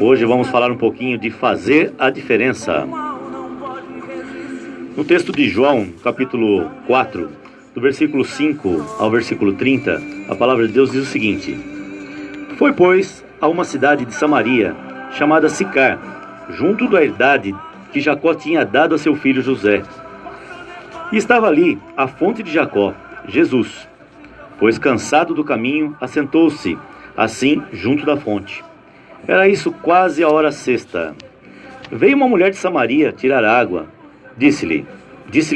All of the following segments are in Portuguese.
Hoje vamos falar um pouquinho de fazer a diferença. No texto de João, capítulo 4, do versículo 5 ao versículo 30, a palavra de Deus diz o seguinte: Foi, pois, a uma cidade de Samaria, chamada Sicar, junto da herdade que Jacó tinha dado a seu filho José. E estava ali a fonte de Jacó, Jesus. Pois, cansado do caminho, assentou-se, assim, junto da fonte. Era isso quase a hora sexta. Veio uma mulher de Samaria tirar água. Disse-lhe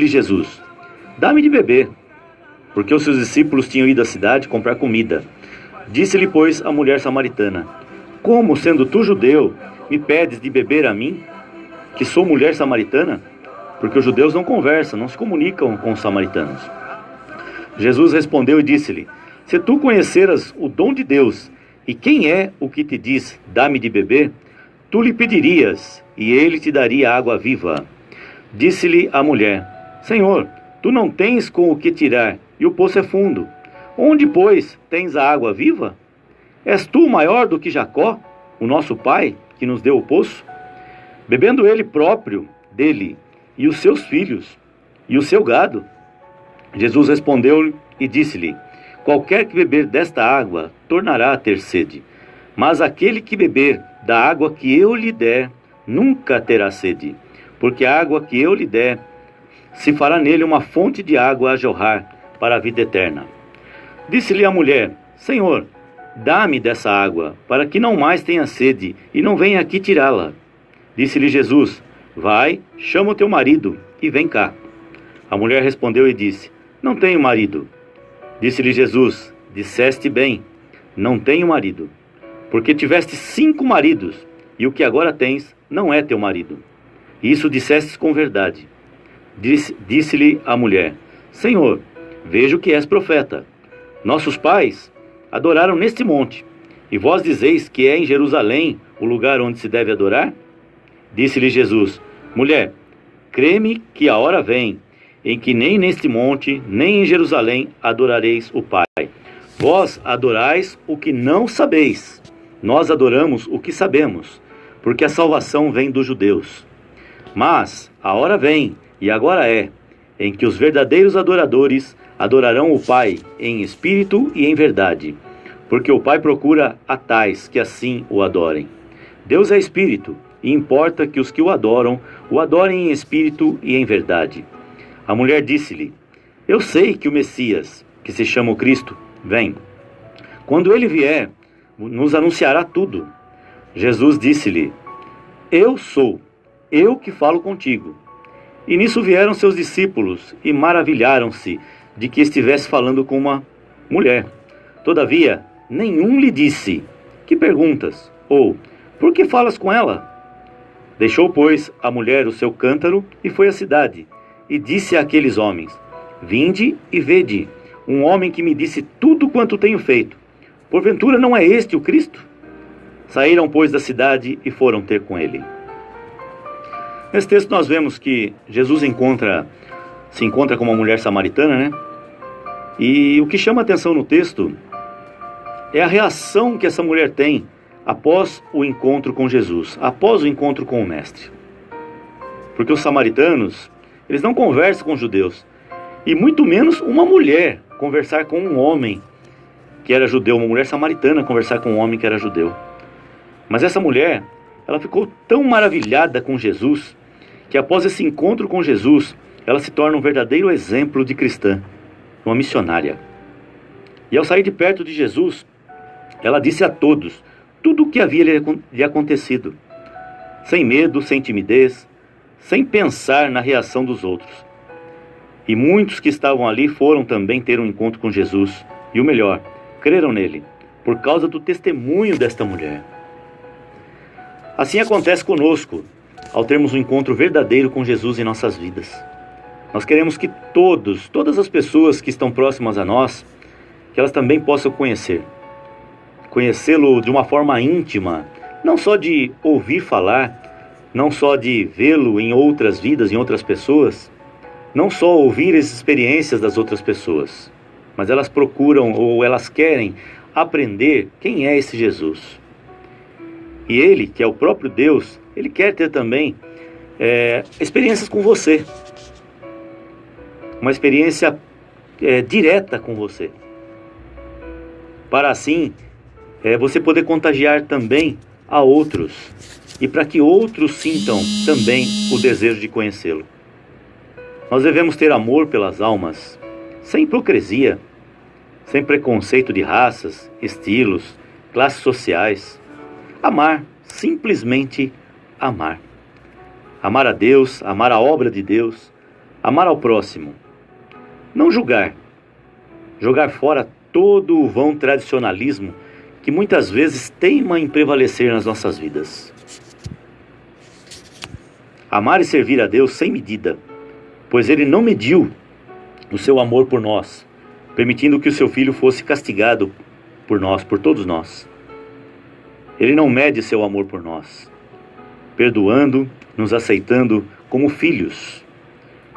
Jesus: Dá-me de beber. Porque os seus discípulos tinham ido à cidade comprar comida. Disse-lhe, pois, a mulher samaritana: Como, sendo tu judeu, me pedes de beber a mim, que sou mulher samaritana? Porque os judeus não conversam, não se comunicam com os samaritanos. Jesus respondeu e disse-lhe: Se tu conheceras o dom de Deus, e quem é o que te diz, dá-me de beber, tu lhe pedirias, e ele te daria água viva. Disse-lhe a mulher: Senhor, tu não tens com o que tirar, e o poço é fundo. Onde, pois, tens a água viva? És tu maior do que Jacó, o nosso pai, que nos deu o poço? Bebendo ele próprio dele, e os seus filhos, e o seu gado. Jesus respondeu e disse-lhe: Qualquer que beber desta água, tornará a ter sede. Mas aquele que beber da água que eu lhe der, nunca terá sede. Porque a água que eu lhe der, se fará nele uma fonte de água a jorrar para a vida eterna. Disse-lhe a mulher: Senhor, dá-me dessa água, para que não mais tenha sede, e não venha aqui tirá-la. Disse-lhe Jesus: Vai, chama o teu marido, e vem cá. A mulher respondeu e disse: Não tenho marido. Disse-lhe Jesus: Disseste bem, não tenho marido, porque tiveste 5 maridos, e o que agora tens não é teu marido. E isso dissestes com verdade. Disse-lhe a mulher: Senhor, vejo que és profeta. Nossos pais adoraram neste monte, e vós dizeis que é em Jerusalém o lugar onde se deve adorar? Disse-lhe Jesus: Mulher, crê-me que a hora vem, em que nem neste monte, nem em Jerusalém adorareis o Pai. Vós adorais o que não sabeis, nós adoramos o que sabemos, porque a salvação vem dos judeus. Mas a hora vem, e agora é, em que os verdadeiros adoradores adorarão o Pai em espírito e em verdade, porque o Pai procura a tais que assim o adorem. Deus é espírito, e importa que os que o adorem em espírito e em verdade. A mulher disse-lhe: Eu sei que o Messias, que se chama o Cristo, vem. Quando ele vier, nos anunciará tudo. Jesus disse-lhe: Eu sou, eu que falo contigo. E nisso vieram seus discípulos e maravilharam-se de que estivesse falando com uma mulher. Todavia, nenhum lhe disse: Que perguntas? Ou, por que falas com ela? Deixou, pois, a mulher o seu cântaro e foi à cidade. E disse àqueles homens: Vinde e vede, um homem que me disse tudo quanto tenho feito. Porventura não é este o Cristo? Saíram, pois, da cidade e foram ter com ele. Nesse texto nós vemos que Jesus se encontra com uma mulher samaritana, né? E o que chama a atenção no texto é a reação que essa mulher tem após o encontro com Jesus, após o encontro com o Mestre. Porque os samaritanos, eles não conversam com os judeus, e muito menos uma mulher conversar com um homem que era judeu, uma mulher samaritana conversar com um homem que era judeu. Mas essa mulher, ela ficou tão maravilhada com Jesus, que após esse encontro com Jesus, ela se torna um verdadeiro exemplo de cristã, uma missionária. E ao sair de perto de Jesus, ela disse a todos tudo o que havia lhe acontecido, sem medo, sem timidez, sem pensar na reação dos outros. E muitos que estavam ali foram também ter um encontro com Jesus, e o melhor, creram nele, por causa do testemunho desta mulher. Assim acontece conosco, ao termos um encontro verdadeiro com Jesus em nossas vidas. Nós queremos que todas as pessoas que estão próximas a nós, que elas também possam conhecê-lo de uma forma íntima, não só de ouvir falar, não só de vê-lo em outras vidas, em outras pessoas, não só ouvir as experiências das outras pessoas, mas elas procuram ou elas querem aprender quem é esse Jesus. E Ele, que é o próprio Deus, Ele quer ter também experiências com você. Uma experiência direta com você. Para assim, você poder contagiar também a outros. E para que outros sintam também o desejo de conhecê-lo. Nós devemos ter amor pelas almas, sem hipocrisia, sem preconceito de raças, estilos, classes sociais. Amar, simplesmente amar. Amar a Deus, amar a obra de Deus, amar ao próximo. Não julgar. Jogar fora todo o vão tradicionalismo que muitas vezes teima em prevalecer nas nossas vidas. Amar e servir a Deus sem medida, pois Ele não mediu o seu amor por nós, permitindo que o seu Filho fosse castigado por nós, por todos nós. Ele não mede seu amor por nós, perdoando, nos aceitando como filhos.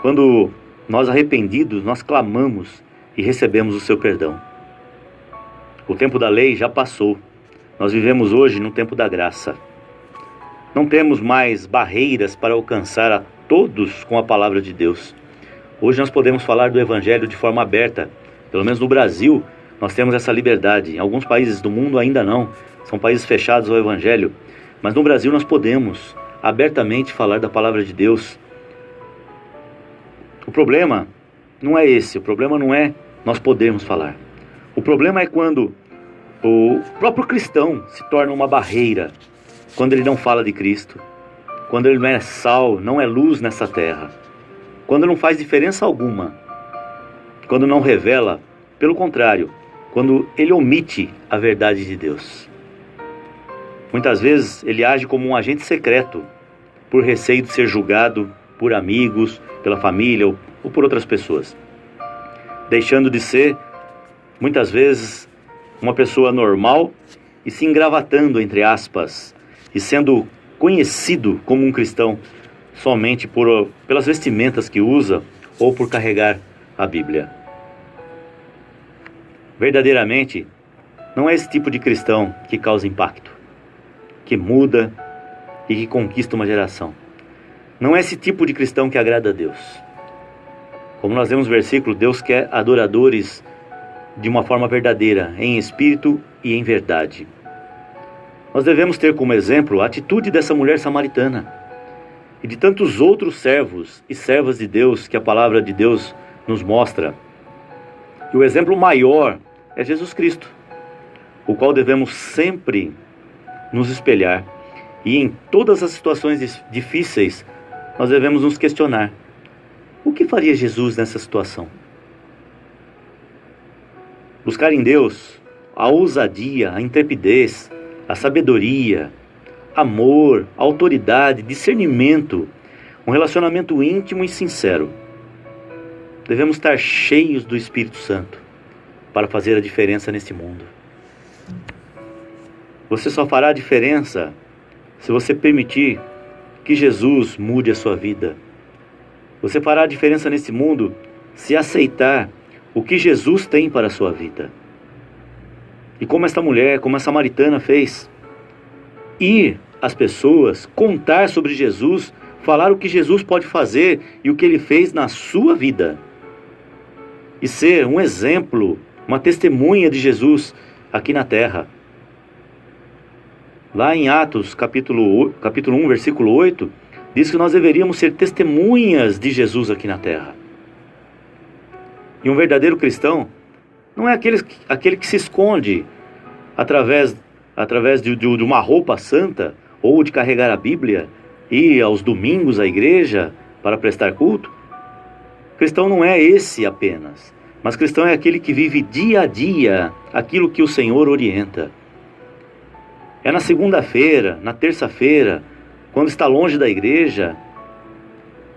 Quando nós arrependidos, nós clamamos e recebemos o seu perdão. O tempo da lei já passou. Nós vivemos hoje no tempo da graça. Não temos mais barreiras para alcançar a todos com a palavra de Deus. Hoje nós podemos falar do Evangelho de forma aberta. Pelo menos no Brasil, nós temos essa liberdade. Em alguns países do mundo ainda não. São países fechados ao Evangelho. Mas no Brasil nós podemos abertamente falar da palavra de Deus. O problema não é esse. O problema não é nós podermos falar. O problema é quando o próprio cristão se torna uma barreira. Quando ele não fala de Cristo. Quando ele não é sal, não é luz nessa terra. Quando não faz diferença alguma. Quando não revela, pelo contrário, quando ele omite a verdade de Deus. Muitas vezes ele age como um agente secreto, por receio de ser julgado por amigos, pela família ou por outras pessoas. Deixando de ser, muitas vezes, uma pessoa normal e se engravatando, entre aspas, e sendo conhecido como um cristão somente pelas vestimentas que usa ou por carregar a Bíblia. Verdadeiramente, não é esse tipo de cristão que causa impacto, que muda e que conquista uma geração. Não é esse tipo de cristão que agrada a Deus. Como nós lemos no versículo, Deus quer adoradores de uma forma verdadeira, em espírito e em verdade. Nós devemos ter como exemplo a atitude dessa mulher samaritana e de tantos outros servos e servas de Deus que a palavra de Deus nos mostra. E o exemplo maior é Jesus Cristo, o qual devemos sempre nos espelhar. E em todas as situações difíceis, nós devemos nos questionar: o que faria Jesus nessa situação? Buscar em Deus a ousadia, a intrepidez, a sabedoria, amor, autoridade, discernimento, um relacionamento íntimo e sincero. Devemos estar cheios do Espírito Santo para fazer a diferença nesse mundo. Você só fará a diferença se você permitir que Jesus mude a sua vida. Você fará a diferença nesse mundo se aceitar o que Jesus tem para a sua vida. E como esta mulher, como a samaritana fez, ir às pessoas, contar sobre Jesus, falar o que Jesus pode fazer e o que Ele fez na sua vida. E ser um exemplo, uma testemunha de Jesus aqui na terra. Lá em Atos, capítulo 1, versículo 8, diz que nós deveríamos ser testemunhas de Jesus aqui na terra. E um verdadeiro cristão não é aquele que se esconde através de uma roupa santa ou de carregar a Bíblia e ir aos domingos à igreja para prestar culto. Cristão não é esse apenas, mas cristão é aquele que vive dia a dia aquilo que o Senhor orienta. É na segunda-feira, na terça-feira, quando está longe da igreja,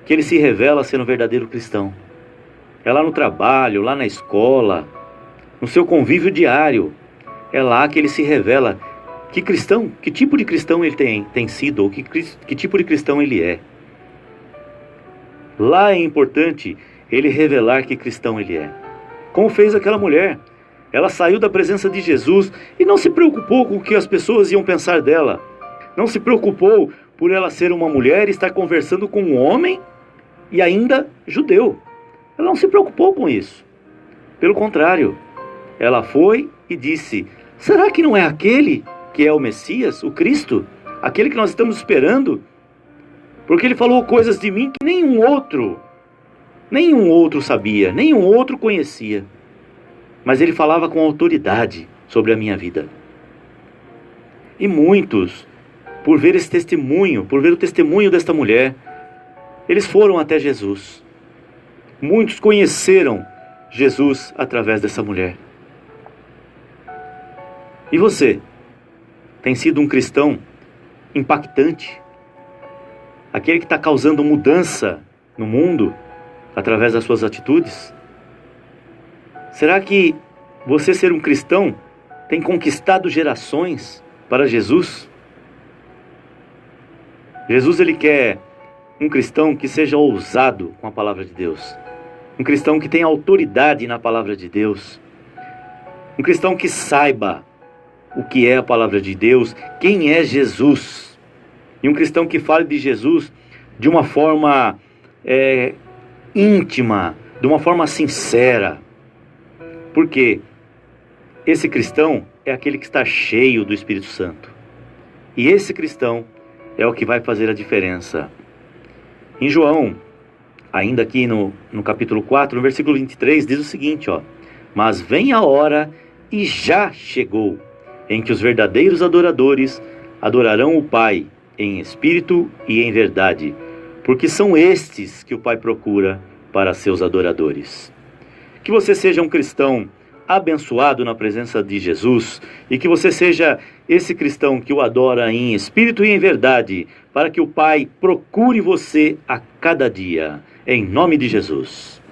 que ele se revela sendo um verdadeiro cristão. É lá no trabalho, lá na escola, no seu convívio diário. É lá que ele se revela que cristão, que tipo de cristão ele tem sido, ou que tipo de cristão ele é. Lá é importante ele revelar que cristão ele é. Como fez aquela mulher. Ela saiu da presença de Jesus e não se preocupou com o que as pessoas iam pensar dela. Não se preocupou por ela ser uma mulher e estar conversando com um homem e ainda judeu. Ela não se preocupou com isso. Pelo contrário, ela foi e disse: será que não é aquele que é o Messias, o Cristo? Aquele que nós estamos esperando? Porque ele falou coisas de mim que nenhum outro sabia, nenhum outro conhecia. Mas ele falava com autoridade sobre a minha vida. E muitos, por ver esse testemunho, por ver o testemunho desta mulher, eles foram até Jesus. Muitos conheceram Jesus através dessa mulher. E você, tem sido um cristão impactante? Aquele que está causando mudança no mundo através das suas atitudes? Será que você ser um cristão tem conquistado gerações para Jesus? Jesus, ele quer um cristão que seja ousado com a palavra de Deus. Um cristão que tenha autoridade na palavra de Deus. Um cristão que saiba o que é a palavra de Deus, quem é Jesus. E um cristão que fale de Jesus de uma forma íntima, de uma forma sincera. Porque esse cristão é aquele que está cheio do Espírito Santo. E esse cristão é o que vai fazer a diferença. Em João, ainda aqui no capítulo 4, no versículo 23, diz o seguinte, mas vem a hora, e já chegou, em que os verdadeiros adoradores adorarão o Pai em espírito e em verdade, porque são estes que o Pai procura para seus adoradores. Que você seja um cristão abençoado na presença de Jesus, e que você seja esse cristão que o adora em espírito e em verdade, para que o Pai procure você a cada dia, em nome de Jesus.